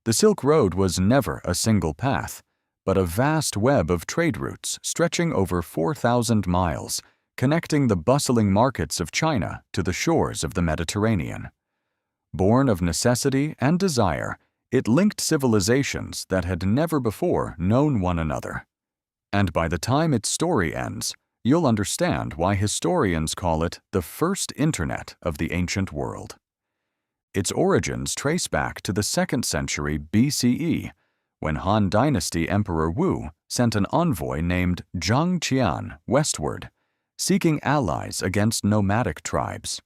The Silk Road was never a single path, but a vast web of trade routes stretching over 4,000 miles, connecting the bustling markets of China to the shores of the Mediterranean. Born of necessity and desire, it linked civilizations that had never before known one another. And by the time its story ends, you'll understand why historians call it the first internet of the ancient world. Its origins trace back to the 2nd century BCE, when Han Dynasty Emperor Wu sent an envoy named Zhang Qian westward, seeking allies against nomadic tribes.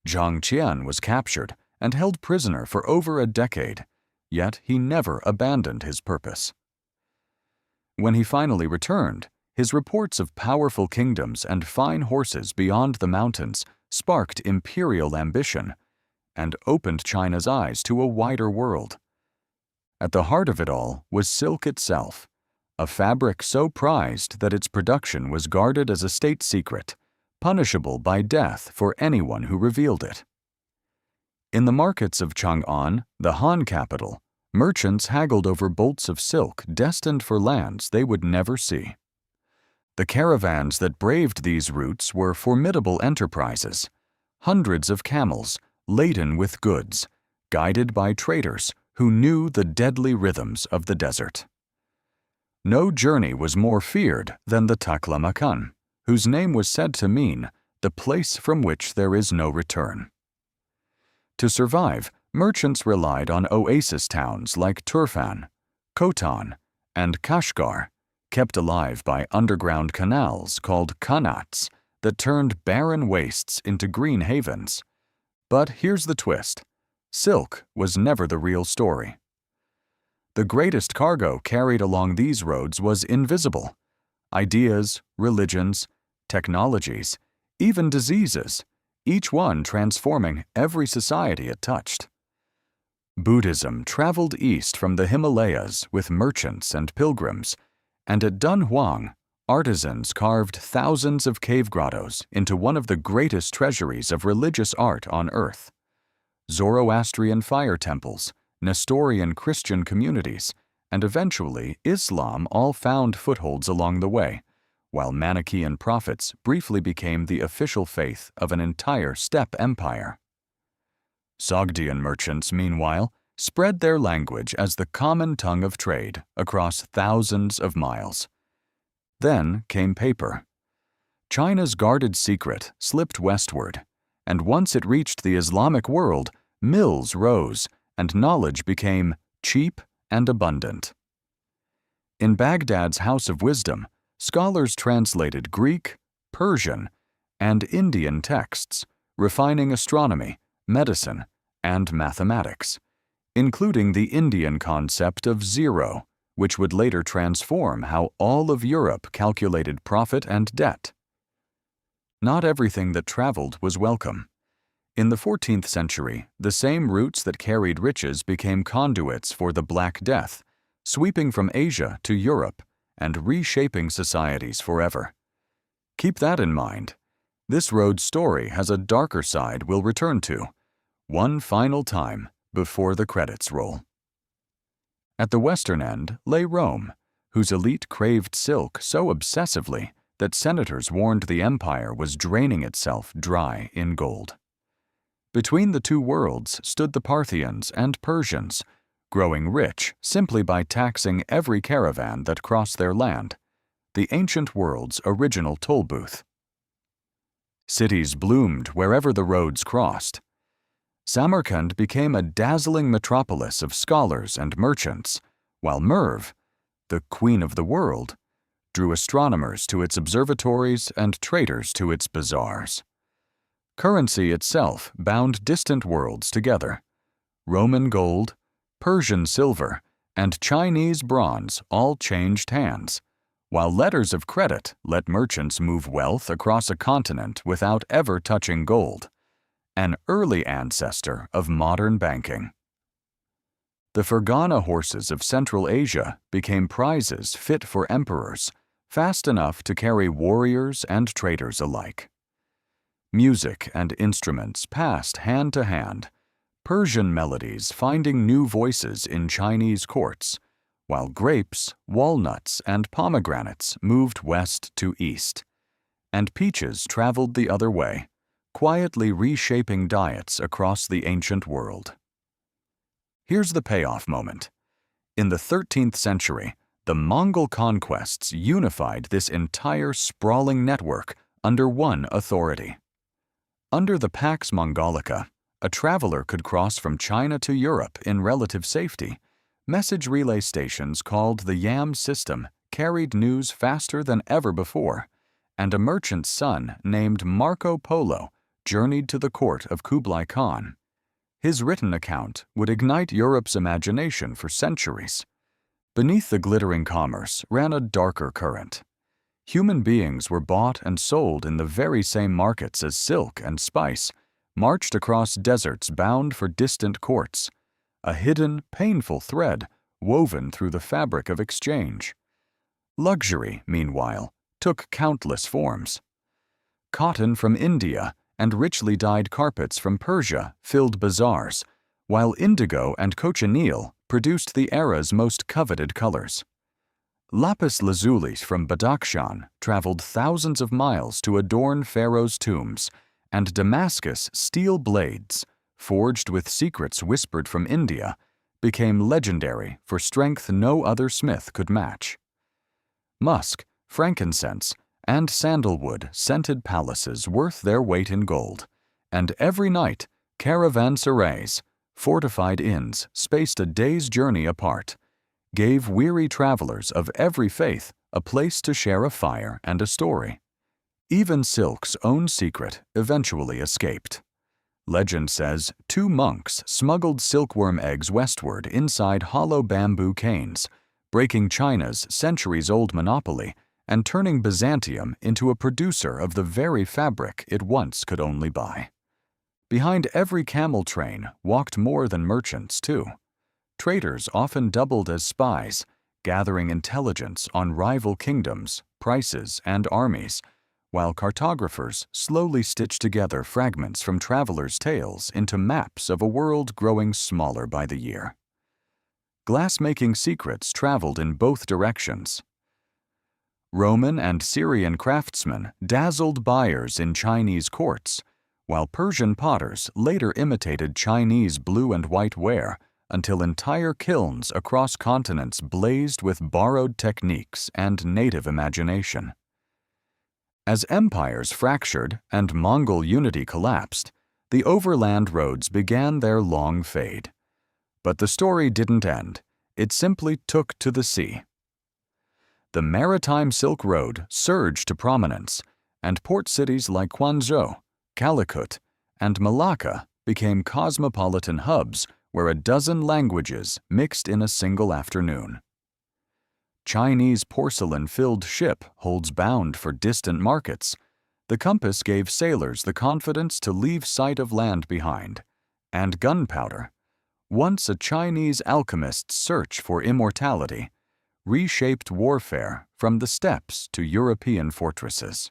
Zhang Qian was captured and held prisoner for over a decade, yet he never abandoned his purpose. When he finally returned, his reports of powerful kingdoms and fine horses beyond the mountains sparked imperial ambition and opened China's eyes to a wider world. At the heart of it all was silk itself, a fabric so prized that its production was guarded as a state secret, punishable by death for anyone who revealed it. In the markets of Chang'an, the Han capital, merchants haggled over bolts of silk destined for lands they would never see. The caravans that braved these routes were formidable enterprises, hundreds of camels laden with goods, guided by traders who knew the deadly rhythms of the desert. No journey was more feared than the Taklamakan, whose name was said to mean the place from which there is no return. To survive, merchants relied on oasis towns like Turfan, Khotan, and Kashgar, kept alive by underground canals called qanats that turned barren wastes into green havens. But here's the twist. Silk was never the real story. The greatest cargo carried along these roads was invisible. Ideas, religions, technologies, even diseases, each one transforming every society it touched. Buddhism traveled east from the Himalayas with merchants and pilgrims, and at Dunhuang, artisans carved thousands of cave grottos into one of the greatest treasuries of religious art on earth. Zoroastrian fire temples, Nestorian Christian communities, and eventually Islam all found footholds along the way, while Manichaean prophets briefly became the official faith of an entire steppe empire. Sogdian merchants, meanwhile, spread their language as the common tongue of trade across thousands of miles. Then came paper. China's guarded secret slipped westward, and once it reached the Islamic world, mills rose and knowledge became cheap and abundant. In Baghdad's House of Wisdom, scholars translated Greek, Persian, and Indian texts, refining astronomy, medicine, and mathematics, including the Indian concept of zero, which would later transform how all of Europe calculated profit and debt. Not everything that traveled was welcome. In the 14th century, the same routes that carried riches became conduits for the Black Death, sweeping from Asia to Europe and reshaping societies forever. Keep that in mind. This road's story has a darker side we'll return to, one final time before the credits roll. At the western end lay Rome, whose elite craved silk so obsessively that senators warned the empire was draining itself dry in gold. Between the two worlds stood the Parthians and Persians, growing rich simply by taxing every caravan that crossed their land, the ancient world's original toll booth. Cities bloomed wherever the roads crossed. Samarkand became a dazzling metropolis of scholars and merchants, while Merv, the queen of the world, drew astronomers to its observatories and traders to its bazaars. Currency itself bound distant worlds together. Roman gold, Persian silver, and Chinese bronze all changed hands, while letters of credit let merchants move wealth across a continent without ever touching gold, an early ancestor of modern banking. The Fergana horses of Central Asia became prizes fit for emperors, fast enough to carry warriors and traders alike. Music and instruments passed hand to hand, Persian melodies finding new voices in Chinese courts, while grapes, walnuts, and pomegranates moved west to east, and peaches traveled the other way, quietly reshaping diets across the ancient world. Here's the payoff moment. In the 13th century, the Mongol conquests unified this entire sprawling network under one authority. Under the Pax Mongolica, a traveler could cross from China to Europe in relative safety. Message relay stations called the YAM system carried news faster than ever before, and a merchant's son named Marco Polo journeyed to the court of Kublai Khan. His written account would ignite Europe's imagination for centuries. Beneath the glittering commerce ran a darker current. Human beings were bought and sold in the very same markets as silk and spice, marched across deserts bound for distant courts, a hidden, painful thread woven through the fabric of exchange. Luxury, meanwhile, took countless forms. Cotton from India and richly dyed carpets from Persia filled bazaars, while indigo and cochineal produced the era's most coveted colors. Lapis lazuli from Badakhshan traveled thousands of miles to adorn pharaohs' tombs, and Damascus steel blades, forged with secrets whispered from India, became legendary for strength no other smith could match. Musk, frankincense, and sandalwood scented palaces worth their weight in gold, and every night caravanserais, fortified inns spaced a day's journey apart, gave weary travelers of every faith a place to share a fire and a story. Even silk's own secret eventually escaped. Legend says 2 monks smuggled silkworm eggs westward inside hollow bamboo canes, breaking China's centuries-old monopoly and turning Byzantium into a producer of the very fabric it once could only buy. Behind every camel train walked more than merchants, too. Traders often doubled as spies, gathering intelligence on rival kingdoms, prices, and armies, while cartographers slowly stitched together fragments from travelers' tales into maps of a world growing smaller by the year. Glassmaking secrets traveled in both directions. Roman and Syrian craftsmen dazzled buyers in Chinese courts, while Persian potters later imitated Chinese blue and white ware until entire kilns across continents blazed with borrowed techniques and native imagination. As empires fractured and Mongol unity collapsed, the overland roads began their long fade. But the story didn't end. It simply took to the sea. The maritime Silk Road surged to prominence, and port cities like Quanzhou, Calicut, and Malacca became cosmopolitan hubs where a dozen languages mixed in a single afternoon. Chinese porcelain-filled ship holds bound for distant markets. The compass gave sailors the confidence to leave sight of land behind, and gunpowder, once a Chinese alchemist's search for immortality, reshaped warfare from the steppes to European fortresses.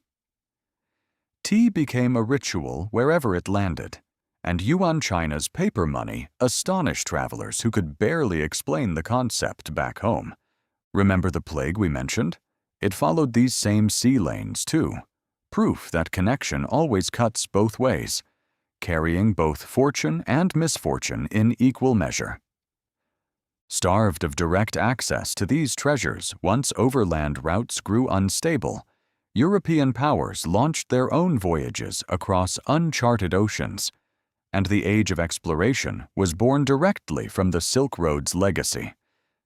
Tea became a ritual wherever it landed, and Yuan China's paper money astonished travelers who could barely explain the concept back home. Remember the plague we mentioned? It followed these same sea lanes too, proof that connection always cuts both ways, carrying both fortune and misfortune in equal measure. Starved of direct access to these treasures once overland routes grew unstable, European powers launched their own voyages across uncharted oceans, and the age of exploration was born directly from the Silk Road's legacy.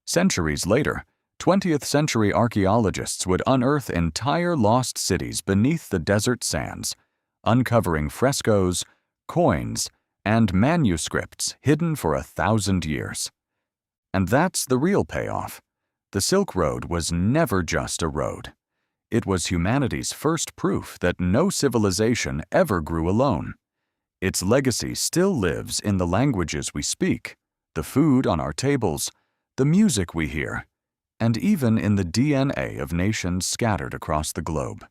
Centuries later, 20th-century archaeologists would unearth entire lost cities beneath the desert sands, uncovering frescoes, coins, and manuscripts hidden for 1,000 years. And that's the real payoff. The Silk Road was never just a road. It was humanity's first proof that no civilization ever grew alone. Its legacy still lives in the languages we speak, the food on our tables, the music we hear, and even in the DNA of nations scattered across the globe.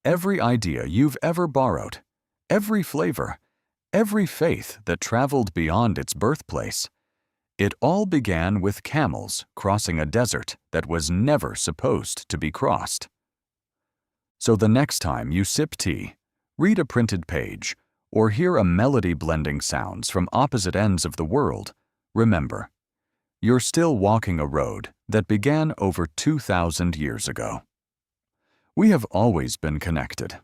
Every idea you've ever borrowed, every flavor, every faith that traveled beyond its birthplace. It all began with camels crossing a desert that was never supposed to be crossed. So the next time you sip tea, read a printed page, or hear a melody blending sounds from opposite ends of the world, remember, you're still walking a road that began over 2,000 years ago. We have always been connected.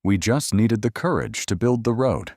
We just needed the courage to build the road.